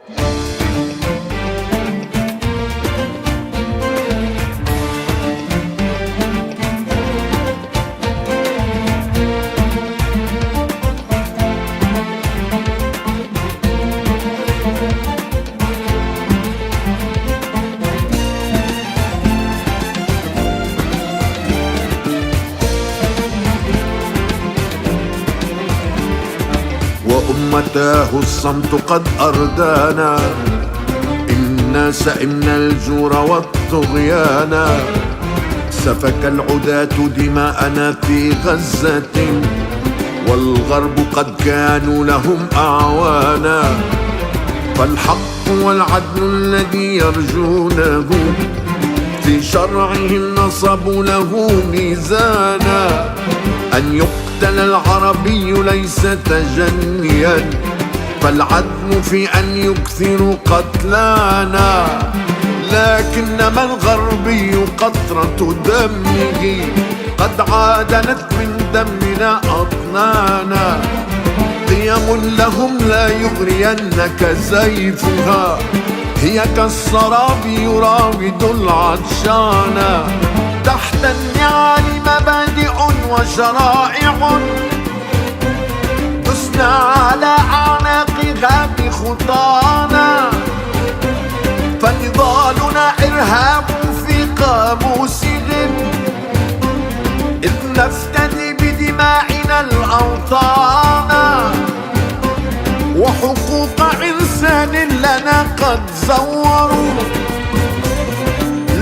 وأمتاه الصمت قد أردانا، إنا سئمنا الجور والطغيانا. سفك العداة دماءنا في غزة، والغرب قد كانوا لهم أعوانا. فالحق والعدل الذي يرجونه في شرعهم نصبوا له ميزانا. أن يقتل العربي ليس تجنيا، فالعدل في أن يكثروا قتلانا. لكنما الغربي قطرة دمه قد عادنت من دمنا أطنانا. قيم لهم لا يغرينك سيفها، هي كالسراب يراود العطشانا. تحت النعال مبادئ وشرائع تسنى على أعناقها بخطانا. فنضالنا إرهاب في قاموسهم، إذ نفتدي بدماعنا الأوطان. وحقوق إنسان لنا قد زوروا،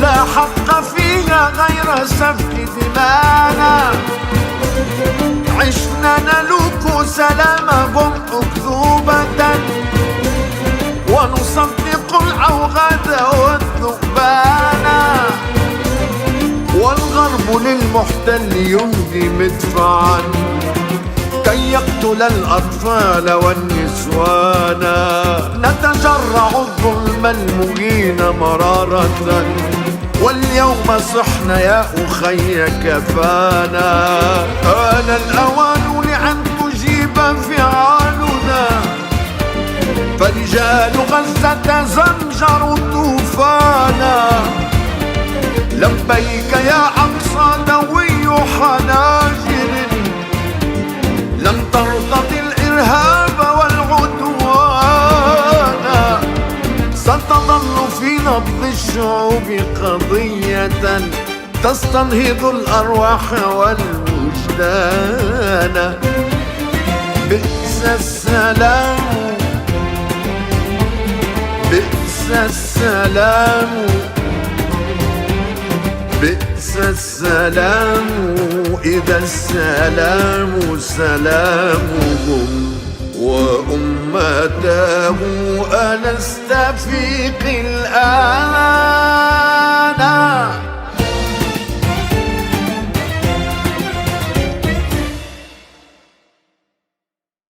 لا حق فيها غير سفك دمانا. عشنا نلوك سلامهم أكذوبة، ونصدق العوغة والذؤبانا. والغرب للمحتل يهدي مدفعا كي يقتل الأطفال والنسوان. نتجرع الظلم المهين مرارة، واليوم صحنا يا أخي كفانا. آن الأوان لأن تجيب فعالنا، فرجال غزة زمجروا طوفانا. لبيك يا أقصى دوي حناجر، لم ترتضي الإرهاب والعدوان. ستظل في نبض الشعوب قضية تستنهض الأرواح والوجدان. بئس السلام، بئس السلام، بئس السلام إذا السلام سلامهم. وأمته ألست فيك الآن